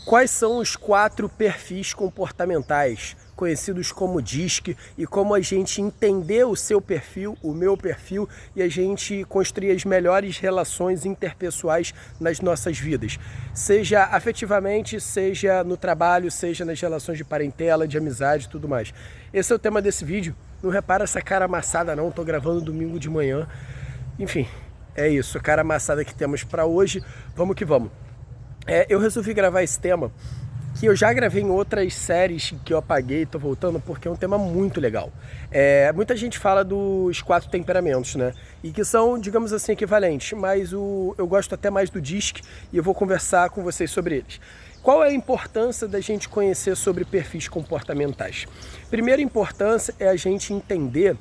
Quais são os 4 perfis comportamentais, conhecidos como DISC, e como a gente entender o seu perfil, o meu perfil, e a gente construir as melhores relações interpessoais nas nossas vidas, seja afetivamente, seja no trabalho, seja nas relações de parentela, de amizade e tudo mais. Esse é o tema desse vídeo. Não repara essa cara amassada não, tô gravando domingo de manhã. Enfim, é isso, a cara amassada que temos para hoje. Vamos que vamos. Eu resolvi gravar esse tema, que eu já gravei em outras séries que eu apaguei, tô voltando, porque é um tema muito legal. Muita gente fala dos 4 temperamentos, né? E que são, digamos assim, equivalentes, mas eu gosto até mais do DISC e eu vou conversar com vocês sobre eles. Qual é a importância da gente conhecer sobre perfis comportamentais? Primeira importância é a gente entender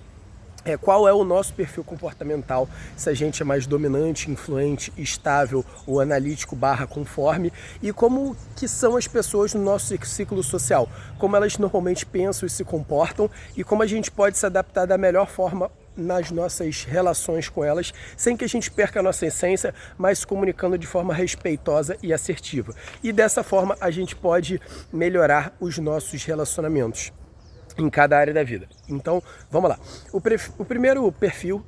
qual é o nosso perfil comportamental, se a gente é mais dominante, influente, estável ou analítico / conforme, e como que são as pessoas no nosso ciclo social, como elas normalmente pensam e se comportam, e como a gente pode se adaptar da melhor forma nas nossas relações com elas, sem que a gente perca a nossa essência, mas se comunicando de forma respeitosa e assertiva. E dessa forma a gente pode melhorar os nossos relacionamentos em cada área da vida. Então, vamos lá. O primeiro perfil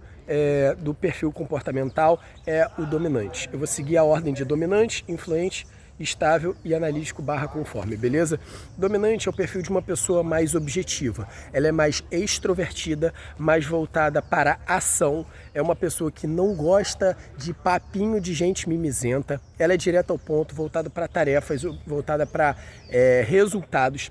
do perfil comportamental é o dominante. Eu vou seguir a ordem de dominante, influente, estável e analítico / conforme, beleza? Dominante é o perfil de uma pessoa mais objetiva. Ela é mais extrovertida, mais voltada para a ação. É uma pessoa que não gosta de papinho de gente mimizenta. Ela é direta ao ponto, voltada para tarefas, voltada para resultados.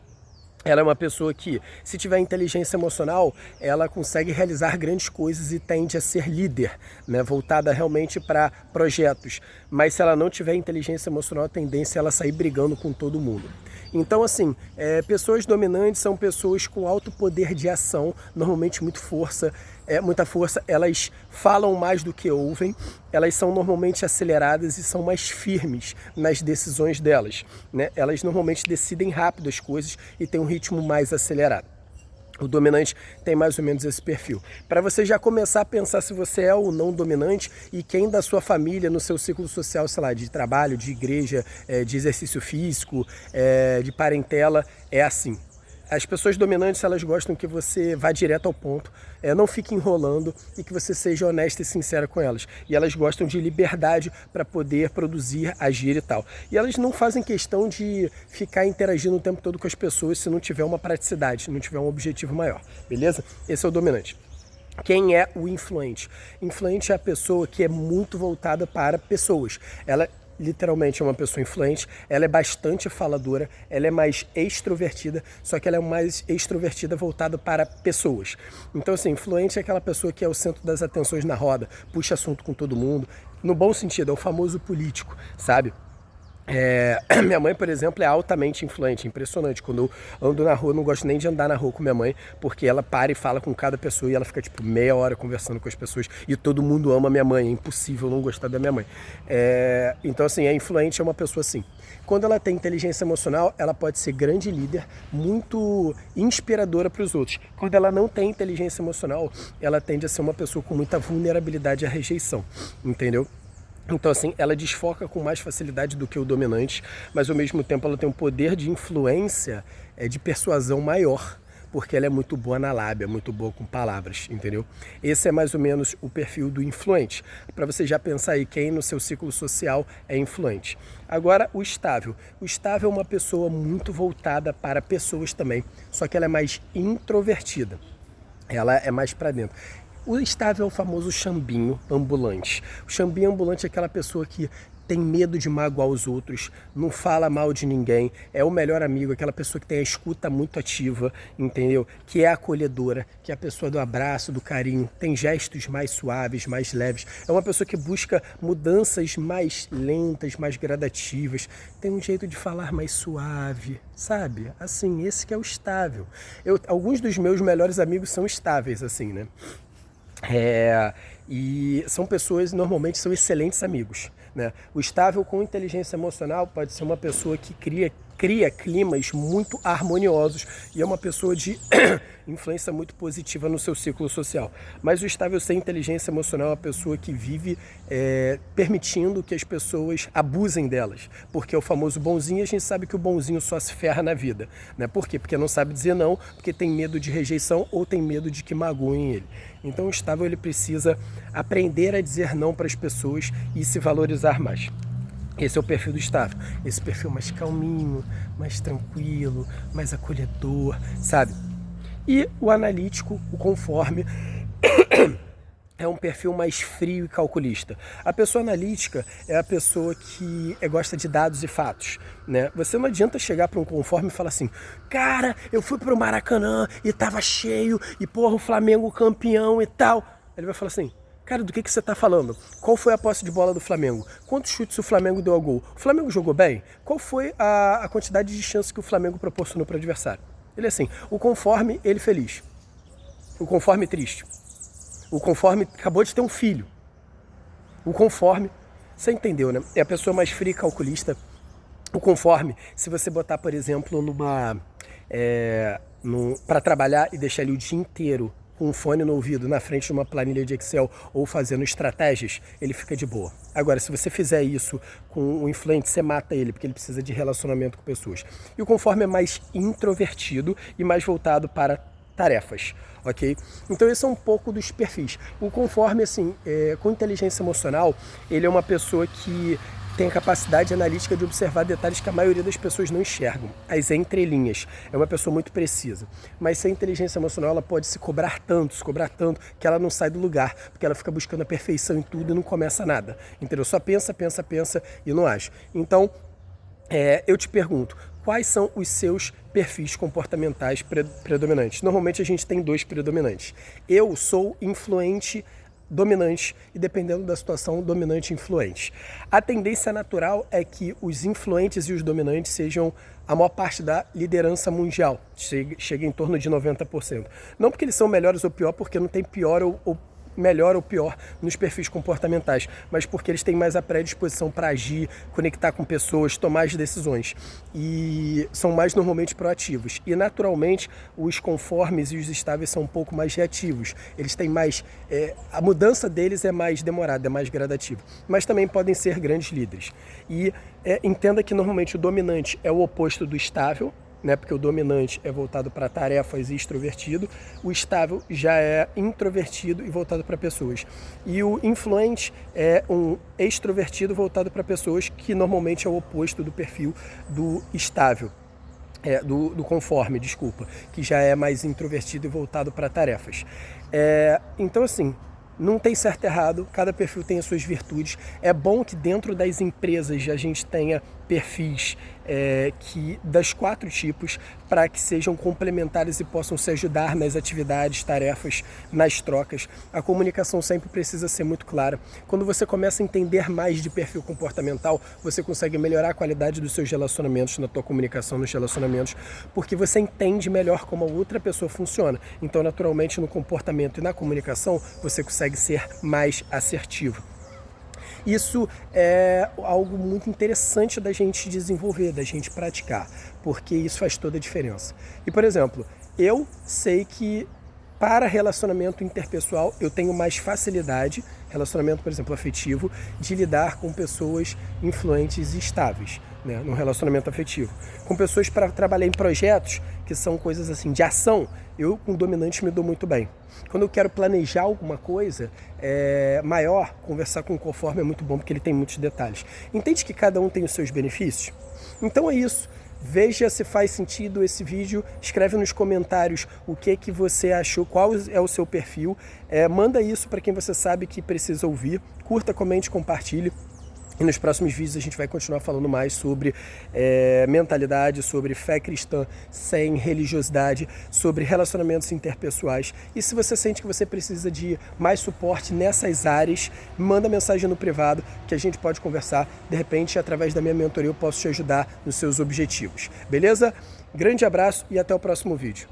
Ela é uma pessoa que, se tiver inteligência emocional, ela consegue realizar grandes coisas e tende a ser líder, né? Voltada realmente para projetos. Mas se ela não tiver inteligência emocional, a tendência é ela sair brigando com todo mundo. Então, assim, pessoas dominantes são pessoas com alto poder de ação, normalmente muita força, elas falam mais do que ouvem, elas são normalmente aceleradas e são mais firmes nas decisões delas, né? Elas normalmente decidem rápido as coisas e têm um ritmo mais acelerado. O dominante tem mais ou menos esse perfil. Para você já começar a pensar se você é ou não dominante e quem da sua família, no seu ciclo social, sei lá, de trabalho, de igreja, de exercício físico, de parentela, é assim. As pessoas dominantes, elas gostam que você vá direto ao ponto, não fique enrolando e que você seja honesta e sincera com elas. E elas gostam de liberdade para poder produzir, agir e tal. E elas não fazem questão de ficar interagindo o tempo todo com as pessoas se não tiver uma praticidade, se não tiver um objetivo maior, beleza? Esse é o dominante. Quem é o influente? Influente é a pessoa que é muito voltada para pessoas. Ela literalmente é uma pessoa influente, ela é bastante faladora, ela é mais extrovertida, só que ela é mais extrovertida voltada para pessoas. Então, assim, influente é aquela pessoa que é o centro das atenções na roda, puxa assunto com todo mundo, no bom sentido, é o famoso político, sabe? Minha mãe, por exemplo, é altamente influente, impressionante. Quando eu ando na rua, eu não gosto nem de andar na rua com minha mãe, porque ela para e fala com cada pessoa e ela fica tipo meia hora conversando com as pessoas e todo mundo ama minha mãe, é impossível não gostar da minha mãe. Então, assim, a influente é uma pessoa assim. Quando ela tem inteligência emocional, ela pode ser grande líder, muito inspiradora para os outros. Quando ela não tem inteligência emocional, ela tende a ser uma pessoa com muita vulnerabilidade à rejeição, entendeu? Então, assim, ela desfoca com mais facilidade do que o dominante, mas ao mesmo tempo ela tem um poder de influência, de persuasão maior, porque ela é muito boa na lábia, muito boa com palavras, entendeu? Esse é mais ou menos o perfil do influente, para você já pensar aí quem no seu ciclo social é influente. Agora, o estável. O estável é uma pessoa muito voltada para pessoas também, só que ela é mais introvertida, ela é mais para dentro. O estável é o famoso chambinho ambulante. O chambinho ambulante é aquela pessoa que tem medo de magoar os outros, não fala mal de ninguém, é o melhor amigo, aquela pessoa que tem a escuta muito ativa, entendeu? Que é acolhedora, que é a pessoa do abraço, do carinho, tem gestos mais suaves, mais leves. É uma pessoa que busca mudanças mais lentas, mais gradativas, tem um jeito de falar mais suave, sabe? Assim, esse que é o estável. Alguns dos meus melhores amigos são estáveis, assim, né? E são pessoas, normalmente são excelentes amigos, né? O estável com inteligência emocional pode ser uma pessoa que cria cria climas muito harmoniosos e é uma pessoa de influência muito positiva no seu ciclo social. Mas o estável sem inteligência emocional é uma pessoa que vive permitindo que as pessoas abusem delas, porque é o famoso bonzinho, a gente sabe que o bonzinho só se ferra na vida, né? Por quê? Porque não sabe dizer não, porque tem medo de rejeição ou tem medo de que magoem ele. Então o estável ele precisa aprender a dizer não para as pessoas e se valorizar mais. Esse é o perfil do estável, esse perfil mais calminho, mais tranquilo, mais acolhedor, sabe? E o analítico, o conforme, é um perfil mais frio e calculista. A pessoa analítica é a pessoa que gosta de dados e fatos, né? Você não adianta chegar para um conforme e falar assim, cara, eu fui para o Maracanã e tava cheio, e porra, o Flamengo campeão e tal. Ele vai falar assim, cara, do que você está falando? Qual foi a posse de bola do Flamengo? Quantos chutes o Flamengo deu ao gol? O Flamengo jogou bem? Qual foi a quantidade de chances que o Flamengo proporcionou para o adversário? Ele é assim, o conforme, ele feliz. O conforme triste. O conforme acabou de ter um filho. O conforme, você entendeu, né? É a pessoa mais fria e calculista. O conforme, se você botar, por exemplo, para trabalhar e deixar ele o dia inteiro com um fone no ouvido, na frente de uma planilha de Excel ou fazendo estratégias, ele fica de boa. Agora, se você fizer isso com o influente, você mata ele, porque ele precisa de relacionamento com pessoas. E o conforme é mais introvertido e mais voltado para tarefas, ok? Então esse é um pouco dos perfis. O conforme, assim, com inteligência emocional, ele é uma pessoa que tem a capacidade analítica de observar detalhes que a maioria das pessoas não enxergam, as entrelinhas. É uma pessoa muito precisa. Mas sem inteligência emocional, ela pode se cobrar tanto, que ela não sai do lugar, porque ela fica buscando a perfeição em tudo e não começa nada. Entendeu? Só pensa e não age. Então, eu te pergunto, quais são os seus perfis comportamentais predominantes? Normalmente a gente tem 2 predominantes. Eu sou influente dominante e, dependendo da situação, dominante e influente. A tendência natural é que os influentes e os dominantes sejam a maior parte da liderança mundial, chega em torno de 90%. Não porque eles são melhores ou pior, porque não tem pior ou melhor ou pior nos perfis comportamentais, mas porque eles têm mais a predisposição para agir, conectar com pessoas, tomar as decisões e são mais normalmente proativos. E naturalmente os conformes e os estáveis são um pouco mais reativos. Eles têm mais, a mudança deles é mais demorada, é mais gradativa, mas também podem ser grandes líderes. E entenda que normalmente o dominante é o oposto do estável, né? Porque o dominante é voltado para tarefas e extrovertido, o estável já é introvertido e voltado para pessoas. E o influente é um extrovertido voltado para pessoas, que normalmente é o oposto do perfil do estável. Do conforme, desculpa, que já é mais introvertido e voltado para tarefas. Então, assim, não tem certo e errado, cada perfil tem as suas virtudes. É bom que dentro das empresas a gente tenha perfis das 4 tipos, para que sejam complementares e possam se ajudar nas atividades, tarefas, nas trocas. A comunicação sempre precisa ser muito clara. Quando você começa a entender mais de perfil comportamental, você consegue melhorar a qualidade dos seus relacionamentos, na tua comunicação, nos relacionamentos, porque você entende melhor como a outra pessoa funciona. Então, naturalmente, no comportamento e na comunicação, você consegue ser mais assertivo. Isso é algo muito interessante da gente desenvolver, da gente praticar, porque isso faz toda a diferença. E, por exemplo, eu sei que para relacionamento interpessoal eu tenho mais facilidade, relacionamento, por exemplo, afetivo, de lidar com pessoas influentes e estáveis, né, no relacionamento afetivo. Com pessoas para trabalhar em projetos, que são coisas assim de ação, eu com dominante me dou muito bem. Quando eu quero planejar alguma coisa maior, conversar com o conforme é muito bom, porque ele tem muitos detalhes. Entende que cada um tem os seus benefícios? Então é isso. Veja se faz sentido esse vídeo, escreve nos comentários o que você achou, qual é o seu perfil, manda isso para quem você sabe que precisa ouvir, curta, comente, compartilhe. E nos próximos vídeos a gente vai continuar falando mais sobre mentalidade, sobre fé cristã sem religiosidade, sobre relacionamentos interpessoais. E se você sente que você precisa de mais suporte nessas áreas, manda mensagem no privado que a gente pode conversar. De repente, através da minha mentoria, eu posso te ajudar nos seus objetivos. Beleza? Grande abraço e até o próximo vídeo.